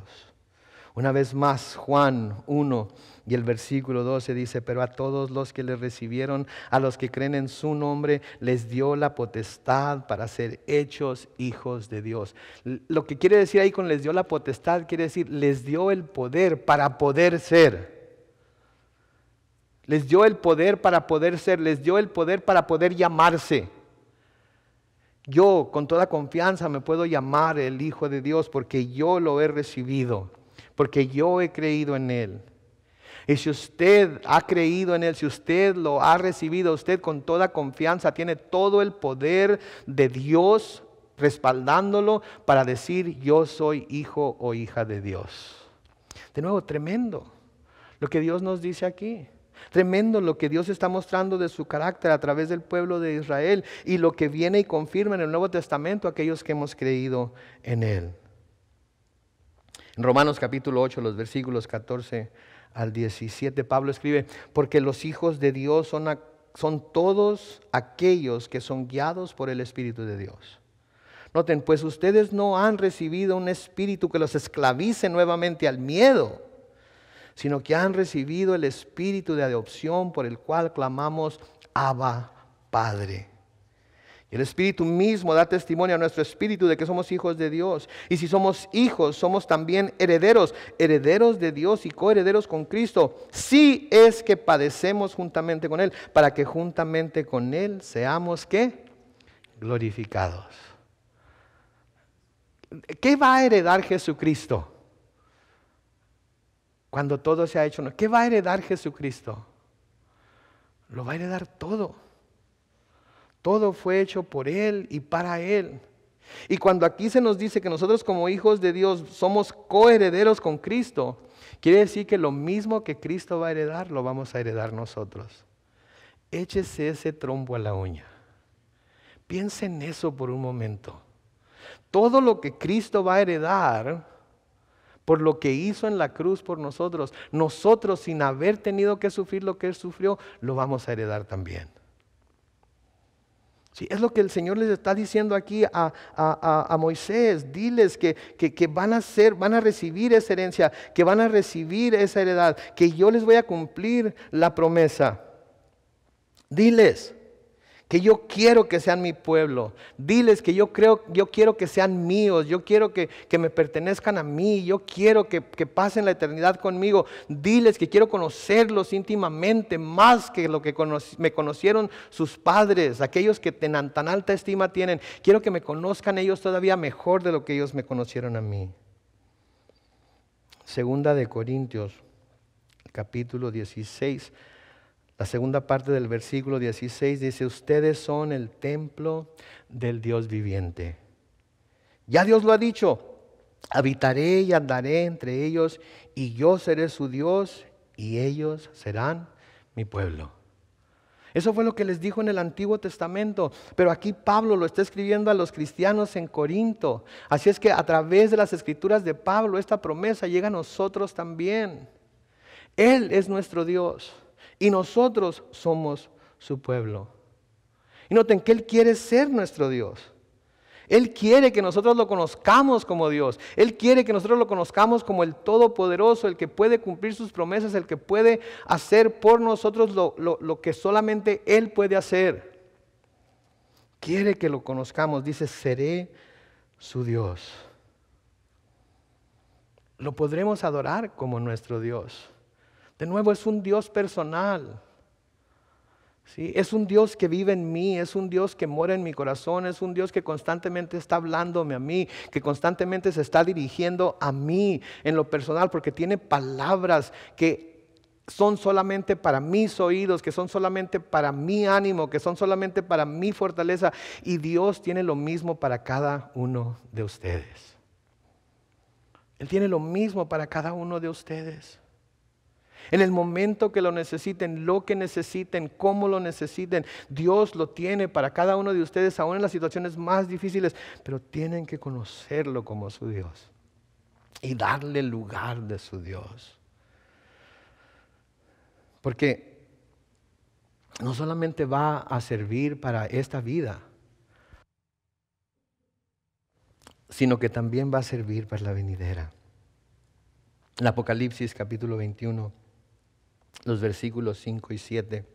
Una vez más, Juan 1 y el versículo 12 dice: pero a todos los que le recibieron, a los que creen en su nombre, les dio la potestad para ser hechos hijos de Dios. Lo que quiere decir ahí con les dio la potestad, quiere decir les dio el poder para poder ser. Les dio el poder para poder ser, les dio el poder para poder llamarse. Yo con toda confianza me puedo llamar el Hijo de Dios porque yo lo he recibido, porque yo he creído en Él. Y si usted ha creído en Él, si usted lo ha recibido, usted con toda confianza tiene todo el poder de Dios respaldándolo para decir: yo soy hijo o hija de Dios. De nuevo, tremendo lo que Dios nos dice aquí. Tremendo lo que Dios está mostrando de su carácter a través del pueblo de Israel y lo que viene y confirma en el Nuevo Testamento aquellos que hemos creído en Él. En Romanos capítulo 8, los versículos 14 al 17, Pablo escribe: porque los hijos de Dios son todos aquellos que son guiados por el Espíritu de Dios. Noten, pues ustedes no han recibido un espíritu que los esclavice nuevamente al miedo, sino que han recibido el espíritu de adopción por el cual clamamos: Abba, Padre. Y el Espíritu mismo da testimonio a nuestro espíritu de que somos hijos de Dios. Y si somos hijos, somos también herederos, herederos de Dios y coherederos con Cristo. Si es que padecemos juntamente con Él, para que juntamente con Él seamos, ¿qué? Glorificados. ¿Qué va a heredar Jesucristo? Cuando todo se ha hecho, ¿qué va a heredar Jesucristo? Lo va a heredar todo. Todo fue hecho por Él y para Él. Y cuando aquí se nos dice que nosotros como hijos de Dios somos coherederos con Cristo, quiere decir que lo mismo que Cristo va a heredar, lo vamos a heredar nosotros. Échese ese trompo a la uña. Piensa en eso por un momento. Todo lo que Cristo va a heredar, por lo que hizo en la cruz por nosotros, nosotros sin haber tenido que sufrir lo que Él sufrió, lo vamos a heredar también. Sí, es lo que el Señor les está diciendo aquí a Moisés. Diles que van a recibir esa herencia, que van a recibir esa heredad, que yo les voy a cumplir la promesa. Diles que yo quiero que sean mi pueblo. Diles que yo quiero que sean míos. Yo quiero que me pertenezcan a mí. Yo quiero que pasen la eternidad conmigo. Diles que quiero conocerlos íntimamente, más que lo que me conocieron sus padres, aquellos que tan alta estima tienen. Quiero que me conozcan ellos todavía mejor de lo que ellos me conocieron a mí. Segunda de Corintios, capítulo 16. La segunda parte del versículo 16 dice: ustedes son el templo del Dios viviente. Ya Dios lo ha dicho: habitaré y andaré entre ellos, y yo seré su Dios, y ellos serán mi pueblo. Eso fue lo que les dijo en el Antiguo Testamento, pero aquí Pablo lo está escribiendo a los cristianos en Corinto. Así es que a través de las escrituras de Pablo, esta promesa llega a nosotros también. Él es nuestro Dios. Y nosotros somos su pueblo. Y noten que Él quiere ser nuestro Dios. Él quiere que nosotros lo conozcamos como Dios. Él quiere que nosotros lo conozcamos como el Todopoderoso, el que puede cumplir sus promesas, el que puede hacer por nosotros lo que solamente Él puede hacer. quiere que lo conozcamos. Dice, seré su Dios. Lo podremos adorar como nuestro Dios. De nuevo, es un Dios personal. ¿Sí? Es un Dios que vive en mí, es un Dios que mora en mi corazón, es un Dios que constantemente está hablándome a mí, que constantemente se está dirigiendo a mí en lo personal, porque tiene palabras que son solamente para mis oídos, que son solamente para mi ánimo, que son solamente para mi fortaleza. Y Dios tiene lo mismo para cada uno de ustedes. Él tiene lo mismo para cada uno de ustedes. En el momento que lo necesiten, lo que necesiten, cómo lo necesiten, Dios lo tiene para cada uno de ustedes, aún en las situaciones más difíciles. Pero tienen que conocerlo como su Dios y darle el lugar de su Dios. Porque no solamente va a servir para esta vida, sino que también va a servir para la venidera. En Apocalipsis capítulo 21. Los versículos 5 y 7.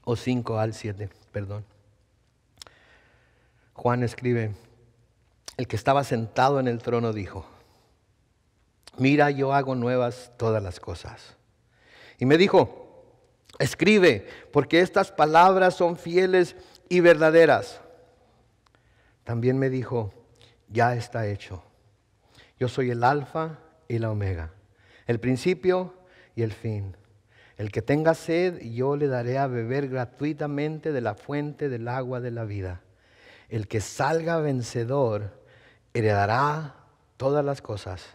O 5 al 7, perdón. Juan escribe, el que estaba sentado en el trono dijo, mira, yo hago nuevas todas las cosas. Y me dijo, escribe, porque estas palabras son fieles y verdaderas. También me dijo, ya está hecho. Yo soy el alfa y la omega, el principio y el fin. El que tenga sed, yo le daré a beber gratuitamente de la fuente del agua de la vida. El que salga vencedor, heredará todas las cosas.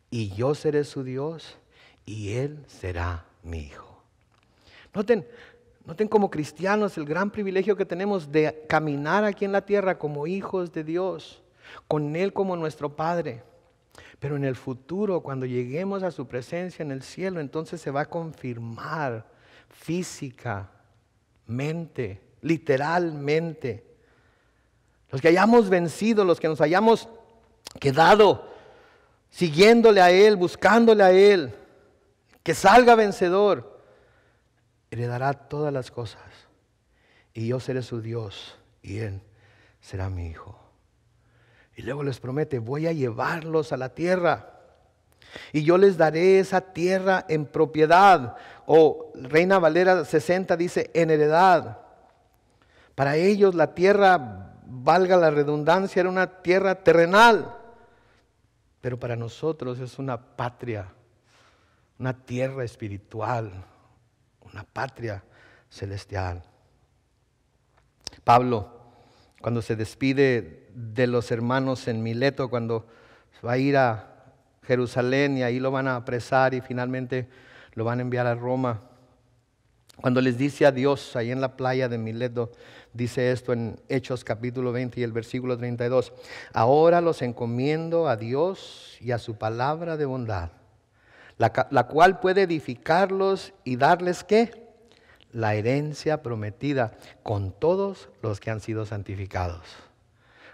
Y yo seré su Dios y él será mi hijo. Noten como cristianos el gran privilegio que tenemos de caminar aquí en la tierra como hijos de Dios, con Él como nuestro Padre. Pero en el futuro, cuando lleguemos a su presencia en el cielo, entonces se va a confirmar físicamente, literalmente. Los que hayamos vencido, los que nos hayamos quedado siguiéndole a Él, buscándole a Él, que salga vencedor, heredará todas las cosas. Y yo seré su Dios y Él será mi hijo. Y luego les promete, voy a llevarlos a la tierra. Y yo les daré esa tierra en propiedad. O Reina Valera 60 dice, en heredad. Para ellos la tierra, valga la redundancia, era una tierra terrenal. Pero para nosotros es una patria, una tierra espiritual, una patria celestial. Pablo, cuando se despide de los hermanos en Mileto, cuando va a ir a Jerusalén y ahí lo van a apresar y finalmente lo van a enviar a Roma. Cuando les dice adiós ahí en la playa de Mileto, dice esto en Hechos capítulo 20 y el versículo 32. Ahora los encomiendo a Dios y a su palabra de bondad, la cual puede edificarlos y darles ¿qué? La herencia prometida con todos los que han sido santificados.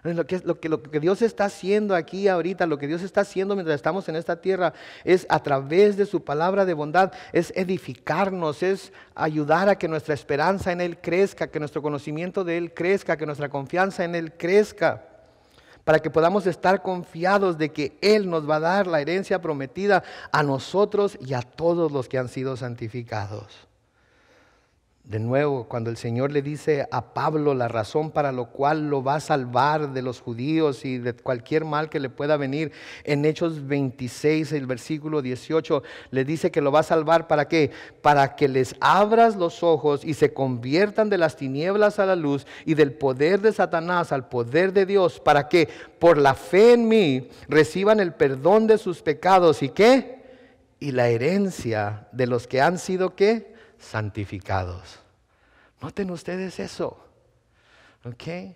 Lo que Dios está haciendo aquí ahorita, lo que Dios está haciendo mientras estamos en esta tierra, es a través de su palabra de bondad, es edificarnos, es ayudar a que nuestra esperanza en Él crezca, que nuestro conocimiento de Él crezca, que nuestra confianza en Él crezca, para que podamos estar confiados de que Él nos va a dar la herencia prometida a nosotros y a todos los que han sido santificados. De nuevo, cuando el Señor le dice a Pablo la razón para lo cual lo va a salvar de los judíos y de cualquier mal que le pueda venir, en Hechos 26, el versículo 18, le dice que lo va a salvar ¿para qué? Para que les abras los ojos y se conviertan de las tinieblas a la luz y del poder de Satanás al poder de Dios, para que por la fe en mí reciban el perdón de sus pecados y ¿qué? Y la herencia de los que han sido ¿qué? Santificados. Noten ustedes eso. ¿Ok?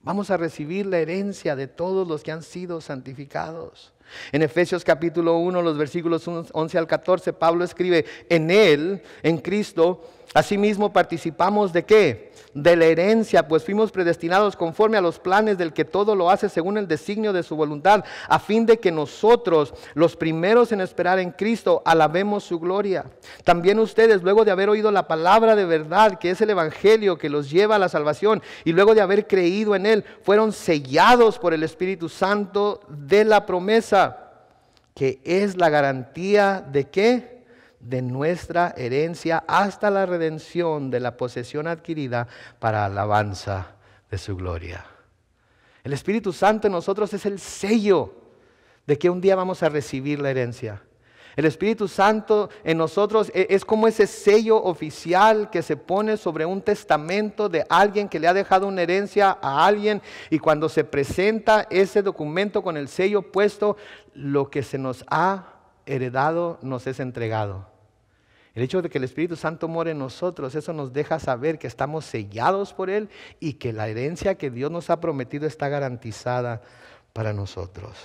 Vamos a recibir la herencia de todos los que han sido santificados. En Efesios capítulo 1, los versículos 11 al 14, Pablo escribe, en Él, en Cristo, Asimismo participamos ¿de qué? De la herencia, pues fuimos predestinados conforme a los planes del que todo lo hace según el designio de su voluntad, a fin de que nosotros, los primeros en esperar en Cristo, alabemos su gloria. También ustedes, luego de haber oído la palabra de verdad, que es el evangelio que los lleva a la salvación, y luego de haber creído en él, fueron sellados por el Espíritu Santo de la promesa, que es la garantía ¿de qué? De nuestra herencia hasta la redención de la posesión adquirida para alabanza de su gloria. El Espíritu Santo en nosotros es el sello de que un día vamos a recibir la herencia. El Espíritu Santo en nosotros es como ese sello oficial que se pone sobre un testamento de alguien que le ha dejado una herencia a alguien, y cuando se presenta ese documento con el sello puesto, lo que se nos ha heredado nos es entregado. El hecho de que el Espíritu Santo more en nosotros, eso nos deja saber que estamos sellados por Él y que la herencia que Dios nos ha prometido está garantizada para nosotros.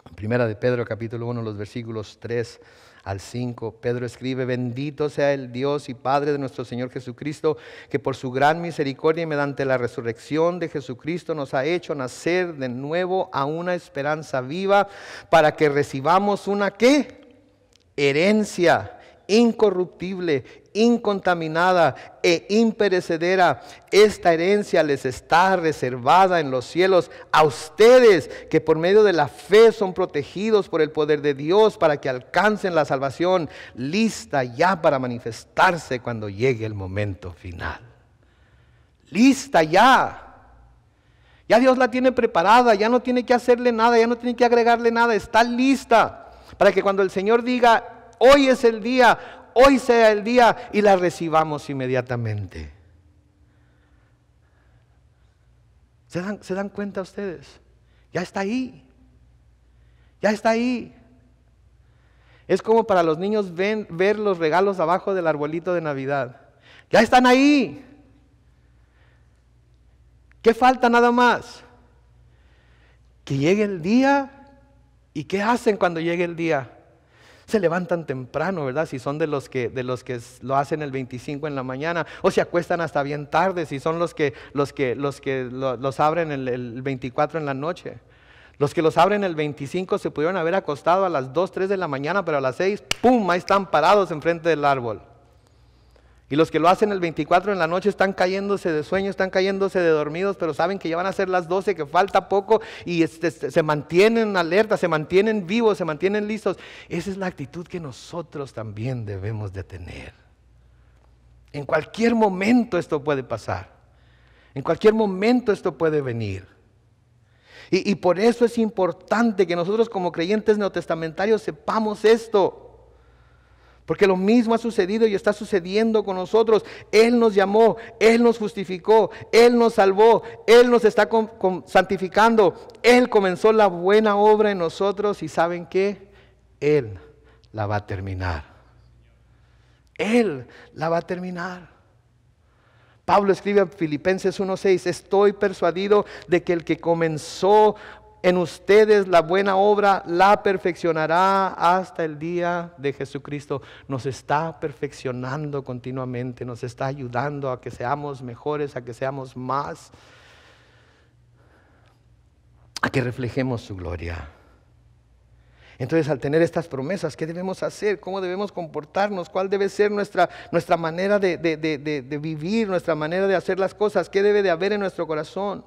En Primera de Pedro capítulo 1, los versículos 3 al 5, Pedro escribe: bendito sea el Dios y Padre de nuestro Señor Jesucristo, que por su gran misericordia y mediante la resurrección de Jesucristo nos ha hecho nacer de nuevo a una esperanza viva, para que recibamos una ¿qué? Herencia incorruptible, incontaminada e imperecedera. Esta herencia les está reservada en los cielos a ustedes, que por medio de la fe son protegidos por el poder de Dios para que alcancen la salvación, lista ya para manifestarse cuando llegue el momento final. Lista ya. Ya Dios la tiene preparada, ya no tiene que hacerle nada, ya no tiene que agregarle nada, está lista para que cuando el Señor diga: hoy es el día, hoy sea el día, y la recibamos inmediatamente. ¿Se dan cuenta ustedes? Ya está ahí. Ya está ahí. Es como para los niños ver los regalos abajo del arbolito de Navidad. Ya están ahí. ¿Qué falta nada más? Que llegue el día. ¿Y qué hacen cuando llegue el día? Se levantan temprano, ¿verdad? Si son de los que lo hacen el 25 en la mañana, o se acuestan hasta bien tarde, si son los que los abren el 24 en la noche. Los que los abren el 25 se pudieron haber acostado a las 2, 3 de la mañana, pero a las 6, ¡pum!, ahí están parados enfrente del árbol. Y los que lo hacen el 24 en la noche están cayéndose de sueño, están cayéndose de dormidos, pero saben que ya van a ser las 12, que falta poco, y se mantienen alerta, se mantienen vivos, se mantienen listos. Esa es la actitud que nosotros también debemos de tener. En cualquier momento esto puede pasar. En cualquier momento esto puede venir. Y por eso es importante que nosotros como creyentes neotestamentarios sepamos esto. Porque lo mismo ha sucedido y está sucediendo con nosotros. Él nos llamó, Él nos justificó, Él nos salvó, Él nos está santificando. Él comenzó la buena obra en nosotros y ¿saben qué? Él la va a terminar. Él la va a terminar. Pablo escribe en Filipenses 1:6: estoy persuadido de que el que comenzó en ustedes la buena obra la perfeccionará hasta el día de Jesucristo. Nos está perfeccionando continuamente, nos está ayudando a que seamos mejores, a que seamos más, a que reflejemos su gloria. Entonces, al tener estas promesas, ¿qué debemos hacer? ¿Cómo debemos comportarnos? ¿Cuál debe ser nuestra manera de vivir, nuestra manera de hacer las cosas? ¿Qué debe de haber en nuestro corazón?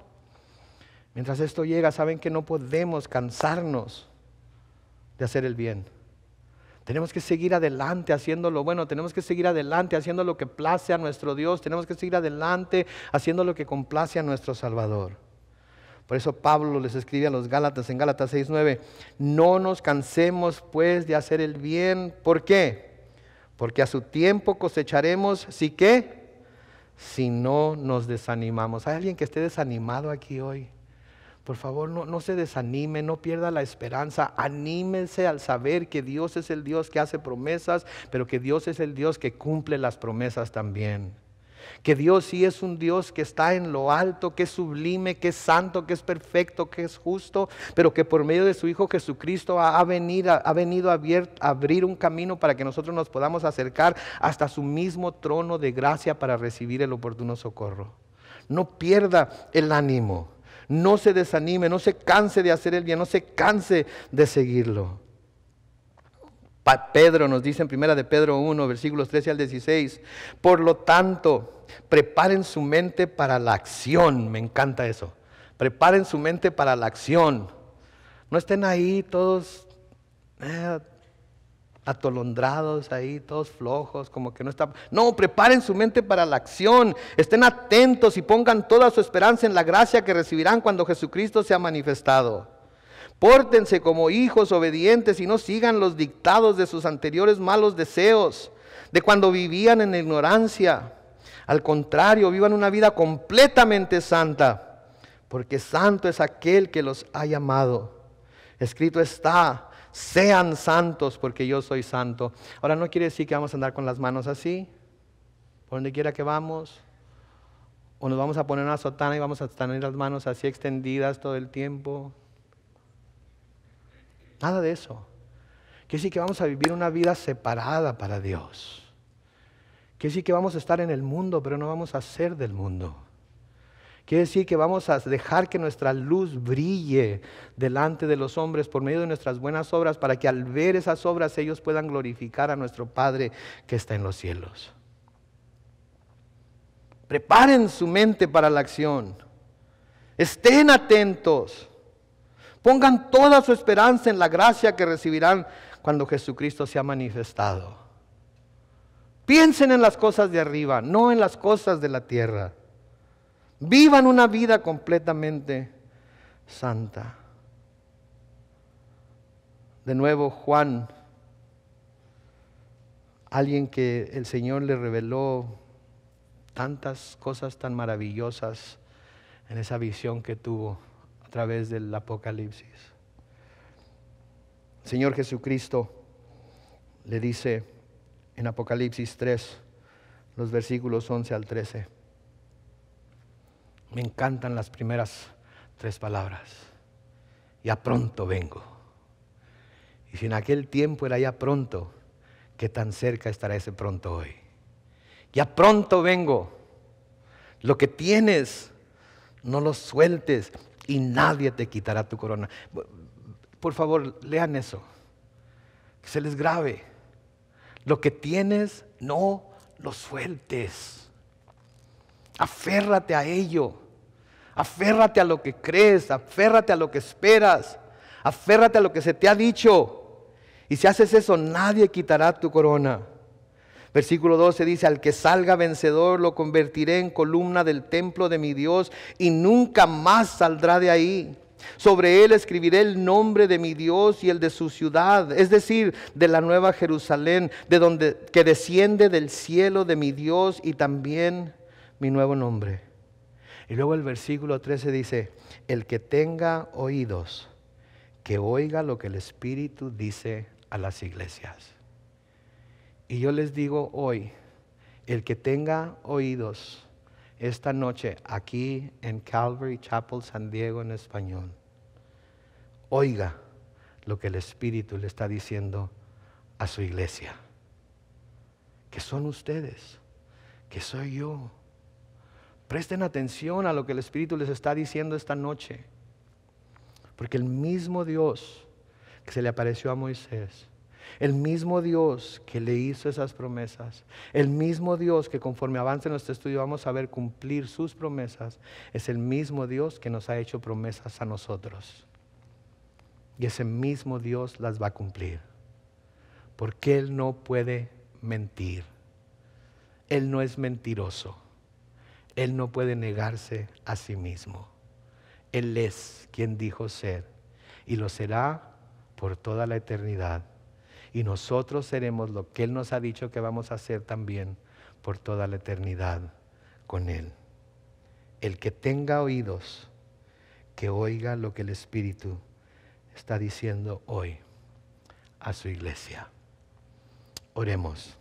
Mientras esto llega, saben que no podemos cansarnos de hacer el bien. Tenemos que seguir adelante haciendo lo bueno, tenemos que seguir adelante haciendo lo que place a nuestro Dios, tenemos que seguir adelante haciendo lo que complace a nuestro Salvador. Por eso Pablo les escribe a los Gálatas en Gálatas 6:9: no nos cansemos pues de hacer el bien. ¿Por qué? Porque a su tiempo cosecharemos, ¿sí qué? Si no nos desanimamos. ¿Hay alguien que esté desanimado aquí hoy? Por favor, no se desanime, no pierda la esperanza. Anímese al saber que Dios es el Dios que hace promesas, pero que Dios es el Dios que cumple las promesas también. Que Dios sí es un Dios que está en lo alto, que es sublime, que es santo, que es perfecto, que es justo, pero que por medio de su Hijo Jesucristo ha venido a abrir un camino para que nosotros nos podamos acercar hasta su mismo trono de gracia para recibir el oportuno socorro. No pierda el ánimo, no se desanime, no se canse de hacer el bien, no se canse de seguirlo. Pedro nos dice en 1 de Pedro 1, versículos 13 al 16, por lo tanto, preparen su mente para la acción. Me encanta eso. Preparen su mente para la acción. No estén ahí todos atolondrados ahí, todos flojos, como que no está. No, preparen su mente para la acción. Estén atentos y pongan toda su esperanza en la gracia que recibirán cuando Jesucristo sea manifestado. Pórtense como hijos obedientes y no sigan los dictados de sus anteriores malos deseos, de cuando vivían en ignorancia. Al contrario, vivan una vida completamente santa, porque santo es aquel que los ha llamado. Escrito está, sean santos porque yo soy santo. Ahora no quiere decir que vamos a andar con las manos así, por donde quiera que vamos, o nos vamos a poner una sotana y vamos a tener las manos así extendidas todo el tiempo. Nada de eso. Quiere decir que vamos a vivir una vida separada para Dios. Quiere decir que vamos a estar en el mundo, pero no vamos a ser del mundo. Quiere decir que vamos a dejar que nuestra luz brille delante de los hombres por medio de nuestras buenas obras, para que al ver esas obras ellos puedan glorificar a nuestro Padre que está en los cielos. Preparen su mente para la acción. Estén atentos. Pongan toda su esperanza en la gracia que recibirán cuando Jesucristo sea manifestado. Piensen en las cosas de arriba, no en las cosas de la tierra. Vivan una vida completamente santa. De nuevo, Juan, alguien que el Señor le reveló tantas cosas tan maravillosas en esa visión que tuvo a través del Apocalipsis. El Señor Jesucristo le dice en Apocalipsis 3, los versículos 11 al 13. Me encantan las primeras 3 palabras. Ya pronto vengo. Y si en aquel tiempo era ya pronto, ¿qué tan cerca estará ese pronto hoy? Ya pronto vengo. Lo que tienes, no lo sueltes y nadie te quitará tu corona. Por favor, lean eso. Que se les grabe. Lo que tienes, no lo sueltes. Aférrate a ello. Aférrate a lo que crees. Aférrate a lo que esperas. Aférrate a lo que se te ha dicho. Y si haces eso, nadie quitará tu corona. Versículo 12 dice, al que salga vencedor lo convertiré en columna del templo de mi Dios y nunca más saldrá de ahí. Sobre él escribiré el nombre de mi Dios y el de su ciudad, es decir, de la nueva Jerusalén, de donde que desciende del cielo de mi Dios, y también mi nuevo nombre. Y luego el versículo 13 dice, el que tenga oídos, que oiga lo que el Espíritu dice a las iglesias. Y yo les digo hoy, el que tenga oídos esta noche aquí en Calvary Chapel San Diego en español, oiga lo que el Espíritu le está diciendo a su iglesia. Que son ustedes, que soy yo. Presten atención a lo que el Espíritu les está diciendo esta noche. Porque el mismo Dios que se le apareció a Moisés, el mismo Dios que le hizo esas promesas, el mismo Dios que conforme avance nuestro estudio vamos a ver cumplir sus promesas, es el mismo Dios que nos ha hecho promesas a nosotros. Y ese mismo Dios las va a cumplir. Porque Él no puede mentir. Él no es mentiroso. Él no puede negarse a sí mismo. Él es quien dijo ser y lo será por toda la eternidad. Y nosotros seremos lo que Él nos ha dicho que vamos a hacer también por toda la eternidad con Él. El que tenga oídos, que oiga lo que el Espíritu está diciendo hoy a su iglesia. Oremos.